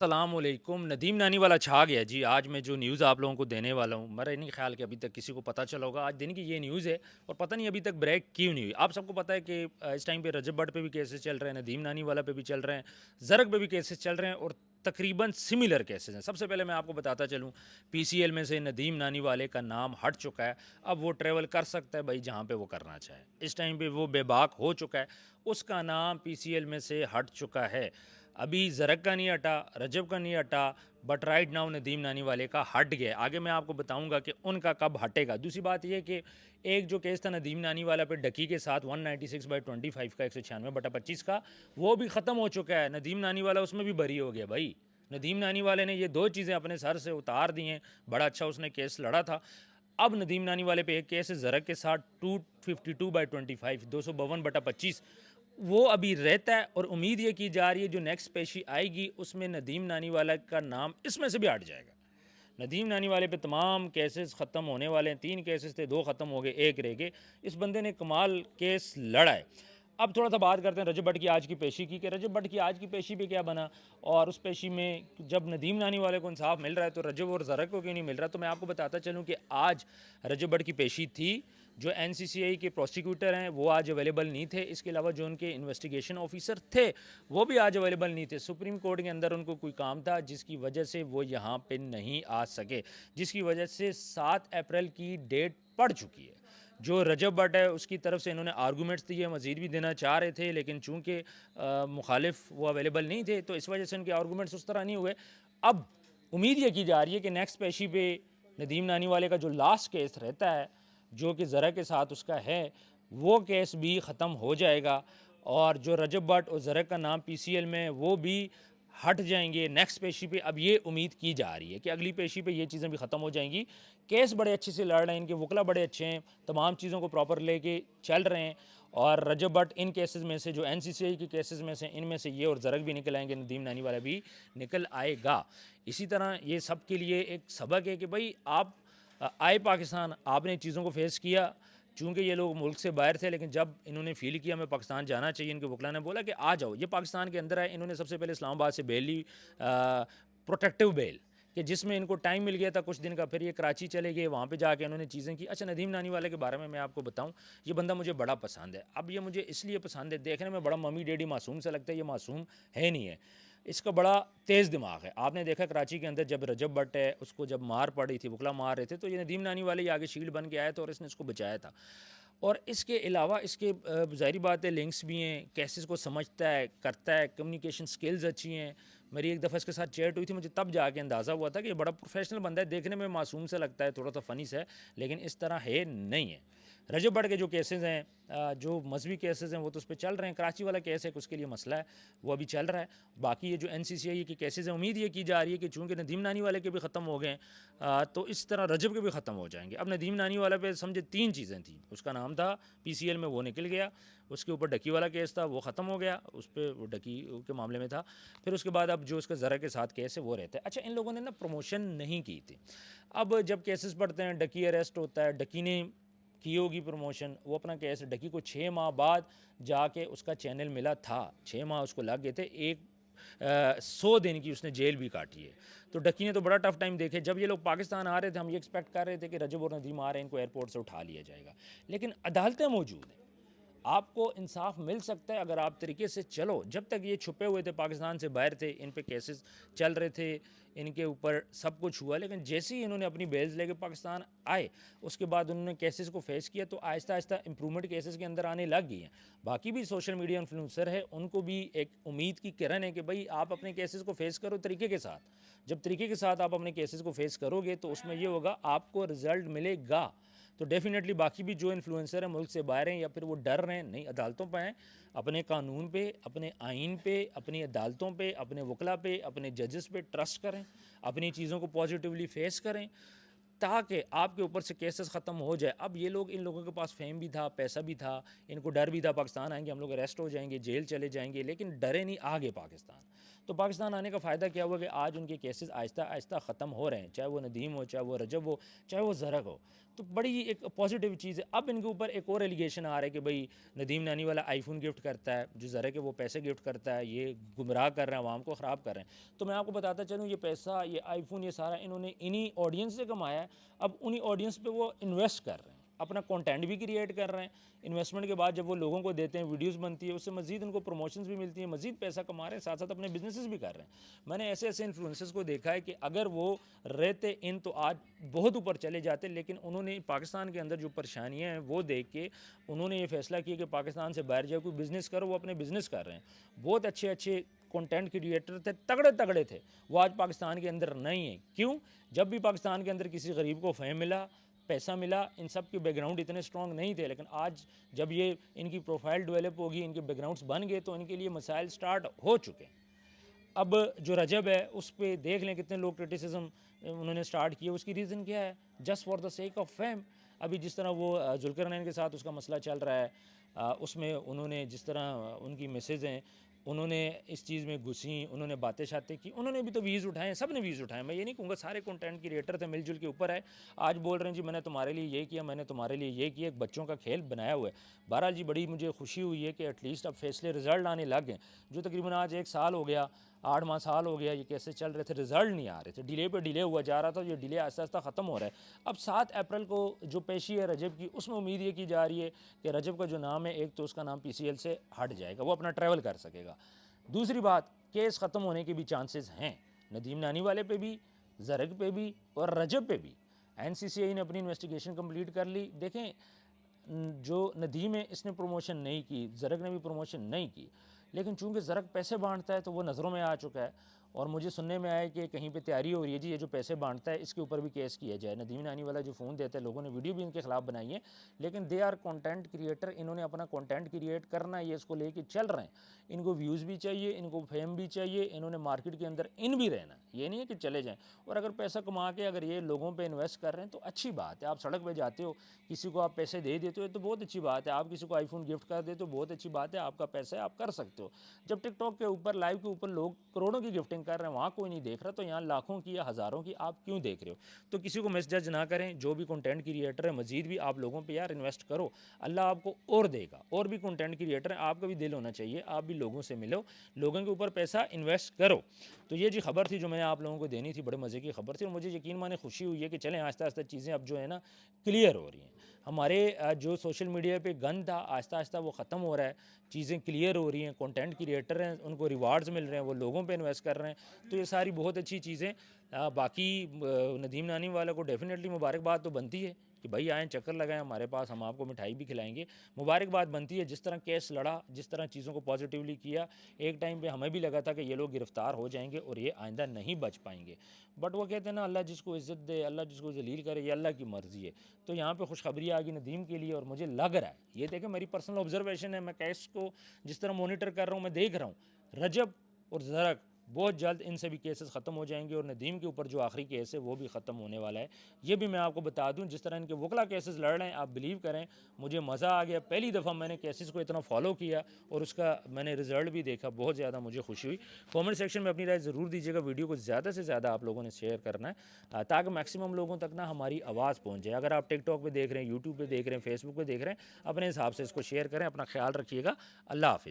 अस्सलामुअलैकुम। नदीम नानी वाला छा गया जी। आज मैं जो न्यूज़ आप लोगों को देने वाला हूँ, मेरा नहीं ख्याल कि अभी तक किसी को पता चला होगा। आज दिन की ये न्यूज़ है और पता नहीं अभी तक ब्रेक क्यों नहीं हुई। आप सबको पता है कि इस टाइम पे रजब भट्ट पे भी केसेस चल रहे हैं, नदीम नानी वाला पे भी चल रहे हैं, ज़रक पे भी केसेस चल रहे हैं और तकरीबन सिमिलर केसेस हैं। सबसे पहले मैं आपको बताता चलूँ, पीसीएल में से नदीम नानी वाले का नाम हट चुका है। अब वो ट्रैवल कर सकता है भाई जहाँ पे वो करना चाहे। इस टाइम पे वो बेबाक हो चुका है, उसका नाम पीसीएल में से हट चुका है। अभी ज़रक का नहीं हटा, रजब का नहीं हटा, बट राइट नाउ नदीम नानी वाले का हट गया। आगे मैं आपको बताऊंगा कि उनका कब हटेगा। दूसरी बात यह कि एक जो केस था नदीम नानी वाला पे डकी के साथ 196/25 का 196/25 का, वो भी ख़त्म हो चुका है। नदीम नानी वाला उसमें भी बरी हो गया भाई। नदीम नानी वाले ने ये दो चीज़ें अपने सर से उतार दी हैं। बड़ा अच्छा उसने केस लड़ा था। अब नदीम नानी वाले पे एक केस है ज़रक के साथ 252/25, 252/25, वो अभी रहता है और उम्मीद ये की जा रही है जो नेक्स्ट पेशी आएगी उसमें नदीम नानी वाला का नाम इसमें से भी हट जाएगा। नदीम नानी वाले पे तमाम केसेस ख़त्म होने वाले हैं। 3 केसेस थे, 2 ख़त्म हो गए, एक रह गए। इस बंदे ने कमाल केस लड़ा है। अब थोड़ा सा बात करते हैं रजब भट्ट की आज की पेशी की, कि रजब भट्ट की आज की पेशी पे क्या बना और उस पेशी में जब नदीम नानी वाले को इंसाफ मिल रहा है तो रजब और ज़रक को क्यों नहीं मिल रहा। तो मैं आपको बताता चलूँ कि आज रजब भट्ट की पेशी थी। जो एनसीसीआई के प्रोसिक्यूटर हैं वो आज अवेलेबल नहीं थे। इसके अलावा जो उनके इन्वेस्टिगेशन ऑफिसर थे वो भी आज अवेलेबल नहीं थे। सुप्रीम कोर्ट के अंदर उनको कोई काम था जिसकी वजह से वो यहाँ पे नहीं आ सके, जिसकी वजह से 7 अप्रैल की डेट पड़ चुकी है। जो रजब भट्ट है उसकी तरफ से इन्होंने आर्गूमेंट्स दिए, मज़ीद भी देना चाह रहे थे, लेकिन चूँकि मुखालिफ वो अवेलेबल नहीं थे तो इस वजह से उनके आर्गूमेंट्स उस तरह नहीं हुए। अब उम्मीद ये की जा रही है कि नेक्स्ट पेशी पे नदीम नानी वाले का जो लास्ट केस रहता है जो कि ज़रा के साथ उसका है, वो केस भी ख़त्म हो जाएगा और जो रजब भट्ट और ज़रा का नाम पीसीएल में वो भी हट जाएंगे नेक्स्ट पेशी पे। अब ये उम्मीद की जा रही है कि अगली पेशी पे ये चीज़ें भी ख़त्म हो जाएंगी। केस बड़े अच्छे से लड़ रहे हैं, इनके वकला बड़े अच्छे हैं, तमाम चीज़ों को प्रॉपर लेके चल रहे हैं और रजब भट्ट इन केसेस में से, जो एनसीसीआई के केसेस में से, इनमें से ये और ज़रक भी निकल आएंगे, नदीम नानी वाला भी निकल आएगा। इसी तरह ये सब के लिए एक सबक है कि भाई आप आए पाकिस्तान, आपने चीज़ों को फेस किया। चूँकि ये लोग मुल्क से बाहर थे, लेकिन जब इन्होंने फ़ील किया हमें पाकिस्तान जाना चाहिए, इनके वकला ने बोला कि आ जाओ, ये पाकिस्तान के अंदर है। इन्होंने सबसे पहले इस्लामाबाद से बेल ली, प्रोटेक्टिव बेल, कि जिसमें इनको टाइम मिल गया था कुछ दिन का। फिर ये कराची चले गए, वहाँ पे जाके इन्होंने चीज़ें की। अच्छा, नदीम नानी वाले के बारे में मैं आपको बताऊँ, ये बंदा मुझे बड़ा पसंद है। अब ये मुझे इसलिए पसंद है, देखने में बड़ा मम्मी डैडी मासूम सा लगता है, ये मासूम है नहीं है। इसका बड़ा तेज़ दिमाग है। आपने देखा कराची के अंदर जब रजब भट्ट है उसको जब मार पड़ी थी, वकला मार रहे थे, तो ये नदीम नानी वाले आगे शील्ड बन के आया था और इसने इसको बचाया था। और इसके अलावा इसके ज़ाहिर बात है लिंक्स भी हैं, केसेस को समझता है, करता है, कम्युनिकेशन स्किल्स अच्छी हैं। मेरी एक दफ़ा इसके साथ चैट हुई थी, मुझे तब जाके अंदाज़ा हुआ था कि ये बड़ा प्रोफेशनल बंदा है। देखने में मासूम सा लगता है, थोड़ा सा फ़नी सा है, लेकिन इस तरह है नहीं है। रजब भट्ट के जो केसेस हैं, जो मजहबी केसेस हैं, वो तो उस पर चल रहे हैं। कराची वाला केस है, उसके लिए मसला है, वो अभी चल रहा है। बाकी ये जो एनसीसीआई के केसेस हैं, उम्मीद ये की जा रही है कि चूँकि नदीम नानी वाले के भी ख़त्म हो गए, तो इस तरह रजब के भी ख़त्म हो जाएंगे। अब नदीम नानी वाला पे समझे 3 चीज़ें थी। उसका नाम था पीसीएल में, वो निकल गया। उसके ऊपर डकी वाला केस था, वो ख़त्म हो गया, उस पर वो डकी के मामले में था। फिर उसके बाद अब जो उसका ज़रा के साथ केस है वो रहता है। अच्छा, इन लोगों ने ना प्रमोशन नहीं की थी। अब जब केसेस पढ़ते हैं, डकी अरेस्ट होता है, डकी ने की होगी प्रमोशन, वो अपना केस, डकी को 6 माह बाद जाके उसका चैनल मिला था। 6 माह उसको लग गए थे। 100 दिन की उसने जेल भी काटी है। तो डकी ने तो बड़ा टफ टाइम देखे। जब ये लोग पाकिस्तान आ रहे थे, हम ये एक्सपेक्ट कर रहे थे कि रजब और नदीम आ रहे हैं, इनको एयरपोर्ट से उठा लिया जाएगा, लेकिन अदालतें मौजूद हैं, आपको इंसाफ मिल सकता है अगर आप तरीके से चलो। जब तक ये छुपे हुए थे, पाकिस्तान से बाहर थे, इन पे केसेस चल रहे थे, इनके ऊपर सब कुछ हुआ, लेकिन जैसे ही इन्होंने अपनी बेल्स लेके पाकिस्तान आए, उसके बाद उन्होंने केसेस को फेस किया, तो आहिस्ता आहिस्ता इंप्रूवमेंट केसेस के अंदर आने लग गई हैं। बाकी भी सोशल मीडिया इन्फ्लुएंसर है, उनको भी एक उम्मीद की किरण है कि भाई आप अपने केसेस को फेस करो तरीके के साथ। जब तरीके के साथ आप अपने केसेस को फेस करोगे तो उसमें ये होगा, आपको रिजल्ट मिलेगा। तो डेफिनेटली बाकी भी जो इन्फ्लुएंसर हैं, मुल्क से बाहर हैं या फिर वो डर रहे हैं, नई अदालतों पर हैं, अपने कानून पे, अपने आइन पे, अपनी अदालतों पे, अपने वकला पे, अपने जजेस पे ट्रस्ट करें, अपनी चीज़ों को पॉजिटिवली फेस करें, ताकि आपके ऊपर से केसेस ख़त्म हो जाए। अब ये लोग, इन लोगों के पास फेम भी था, पैसा भी था, इनको डर भी था पाकिस्तान आएंगे हम लोग अरेस्ट हो जाएंगे, जेल चले जाएंगे, लेकिन डरे नहीं, आ गए पाकिस्तान। तो पाकिस्तान आने का फ़ायदा क्या हुआ कि आज उनके केसेस आहिस्ता आहिस्ता ख़त्म हो रहे हैं, चाहे वो नदीम हो, चाहे वो रजब हो, चाहे वो ज़रक हो। तो बड़ी एक पॉजिटिव चीज़ है। अब इनके ऊपर एक और एलिगेशन आ रहा है कि भाई नदीम नानी वाला आईफोन गिफ्ट करता है, जो ज़रक है वो पैसे गिफ्ट करता है, ये गुमराह कर रहे हैं, आवाम को ख़राब कर रहे हैं। तो मैं आपको बताता चलूँ, ये पैसा, ये आईफोन, ये सारा इन्होंने इन्हीं ऑडियंस से कमाया है। अब उन्हीं ऑडियंस पे वो इन्वेस्ट कर रहे हैं, अपना कंटेंट भी क्रिएट कर रहे हैं। इन्वेस्टमेंट के बाद जब वो लोगों को देते हैं, वीडियोस बनती है, उससे मज़ीद उनको प्रमोशंस भी मिलती हैं, मज़ीद पैसा कमा रहे हैं, साथ साथ अपने बिजनेसेस भी कर रहे हैं। मैंने ऐसे ऐसे इन्फ्लुएंसर्स को देखा है कि अगर वो रहते इन तो आज बहुत ऊपर चले जाते, लेकिन उन्होंने पाकिस्तान के अंदर जो परेशानियाँ हैं वो देख के उन्होंने ये फैसला किया कि पाकिस्तान से बाहर जाए, कोई बिज़नेस करो। वो अपने बिज़नेस कर रहे हैं, बहुत अच्छे अच्छे कंटेंट क्रिएटर थे, तगड़े तगड़े थे, वो आज पाकिस्तान के अंदर नहीं है। क्यों? जब भी पाकिस्तान के अंदर किसी गरीब को फ़ेम मिला, पैसा मिला, इन सब के बैकग्राउंड इतने स्ट्रॉन्ग नहीं थे, लेकिन आज जब ये इनकी प्रोफाइल डेवलप होगी, इनके बैकग्राउंड्स बन गए, तो इनके लिए मसाइल स्टार्ट हो चुके हैं। अब जो रजब है उस पर देख लें कितने लोग क्रिटिसिज्म उन्होंने स्टार्ट किया। उसकी रीज़न क्या है? Just for the sake of fame. अभी जिस तरह वो जुल्करनैन के साथ उसका मसला चल रहा है, उसमें उन्होंने जिस तरह उनकी मैसेज हैं, उन्होंने इस चीज़ में घुसी, उन्होंने बातें शातें की, उन्होंने भी तो व्यूज़ उठाए, सब ने व्यूज़ उठाए। मैं ये नहीं कहूँगा, सारे कंटेंट क्रिएटर थे मिलजुल के ऊपर है। आज बोल रहे हैं जी मैंने तुम्हारे लिए ये किया, मैंने तुम्हारे लिए ये किया, एक बच्चों का खेल बनाया हुआ है। बहरहाल जी बड़ी मुझे खुशी हुई है कि एटलीस्ट अब फैसले रिजल्ट आने लग गए। जो तकरीबन आज 1 साल हो गया, 8 माह साल हो गया, ये कैसे चल रहे थे, रिजल्ट नहीं आ रहे थे, डिले पे डिले हुआ जा रहा था, ये डिले आहिस्ता आहिस्ता ख़त्म हो रहा है। अब 7 अप्रैल को जो पेशी है रजब की, उसमें उम्मीद ये की जा रही है कि रजब का जो नाम है, एक तो उसका नाम PCL से हट जाएगा, वो अपना ट्रैवल कर सकेगा। दूसरी बात, केस ख़त्म होने के भी चांसेस हैं, नदीम नानी वाले पे भी, ज़रक पे भी और रजब पे भी। NCCI ने अपनी इन्वेस्टिगेशन कंप्लीट कर ली। देखें, जो नदीम है इसने प्रमोशन नहीं की, ज़रक ने भी प्रमोशन नहीं की, लेकिन चूंकि ज़रक पैसे बांटता है तो वो नज़रों में आ चुका है। और मुझे सुनने में आया कि कहीं पे तैयारी हो रही है जी, ये जो पैसे बांटता है इसके ऊपर भी केस किया जाए। नदीम नानी वाला जो फ़ोन देता है, लोगों ने वीडियो भी इनके खिलाफ बनाई है, लेकिन दे आर कंटेंट क्रिएटर, इन्होंने अपना कंटेंट क्रिएट करना है, ये इसको लेके चल रहे हैं। इनको व्यूज़ भी चाहिए, इनको फेम भी चाहिए, इन्होंने मार्केट के अंदर इन भी रहना, ये नहीं है कि चले जाएँ। और अगर पैसा कमा के अगर ये लोगों पर इन्वेस्ट कर रहे हैं तो अच्छी बात है। आप सड़क पर जाते हो, किसी को आप पैसे दे देते हो तो बहुत अच्छी बात है। आप किसी को आईफोन गिफ्ट कर देते हो, बहुत अच्छी बात है, आपका पैसा है, आप कर सकते हो। जब टिकटॉक के ऊपर, लाइव के ऊपर लोग करोड़ों की गिफ्टिंग कर रहे हैं, वहाँ कोई नहीं देख रहा, तो यहाँ लाखों की या हज़ारों की आप क्यों देख रहे हो? तो किसी को मिसजज ना करें। जो भी कंटेंट क्रिएटर है, मजीद भी आप लोगों पे यार इन्वेस्ट करो, अल्लाह आपको और देगा। और भी कंटेंट क्रिएटर हैं, आपका भी दिल होना चाहिए, आप भी लोगों से मिलो, लोगों के ऊपर पैसा इन्वेस्ट करो। तो ये जी खबर थी जो मैंने आप लोगों को देनी थी, बड़े मज़े की खबर थी, और मुझे यकीन माने खुशी हुई है कि चलें आहिस्ता आहिस्ता चीज़ें अब जो है ना क्लियर हो रही हैं। हमारे जो सोशल मीडिया पे गन था, आहिस्ता आहिस्ता वो ख़त्म हो रहा है, चीज़ें क्लियर हो रही हैं, कंटेंट क्रिएटर हैं उनको रिवार्ड्स मिल रहे हैं, वो लोगों पे इन्वेस्ट कर रहे हैं। तो ये सारी बहुत अच्छी चीज़ें। बाकी नदीम नानी वाला को डेफिनेटली मुबारकबाद तो बनती है कि भाई आएँ, चक्कर लगाएं हमारे पास, हम आपको मिठाई भी खिलाएंगे। मुबारकबाद बनती है, जिस तरह केस लड़ा, जिस तरह चीज़ों को पॉजिटिवली किया। एक टाइम पे हमें भी लगा था कि ये लोग गिरफ़्तार हो जाएंगे और ये आइंदा नहीं बच पाएंगे, बट वो कहते हैं ना, अल्लाह जिसको इज़्ज़त दे, अल्लाह जिसको जलील करे, ये अल्लाह की मर्ज़ी है। तो यहाँ पे खुशखबरी आ गई नदीम के लिए, और मुझे लग रहा है, ये देखें मेरी पर्सनल ऑब्जर्वेशन है, मैं केस को जिस तरह मॉनिटर कर रहा हूँ, मैं देख रहा हूँ, रजब और ज़रक बहुत जल्द इनसे भी केसेस ख़त्म हो जाएंगे, और नदीम के ऊपर जो आखिरी केस है वो भी ख़त्म होने वाला है। ये भी मैं आपको बता दूं, जिस तरह इनके वकला केसेस लड़ रहे हैं, आप बिलीव करें, मुझे मज़ा आ गया। पहली दफ़ा मैंने केसेस को इतना फॉलो किया और उसका मैंने रिज़ल्ट भी देखा, बहुत ज़्यादा मुझे खुशी हुई। कमेंट सेक्शन में अपनी राय ज़रूर दीजिएगा। वीडियो को ज़्यादा से ज़्यादा आप लोगों ने शेयर करना है, ताकि मैक्सिमम लोगों तक ना हमारी आवाज़ पहुँच जाए। अगर आप टिकटॉक पर देख रहे हैं, यूट्यूब पर देख रहे हैं, फेसबुक पर देख रहे हैं, अपने हिसाब से इसको शेयर करें। अपना ख्याल रखिएगा। अल्लाह हाफिज़।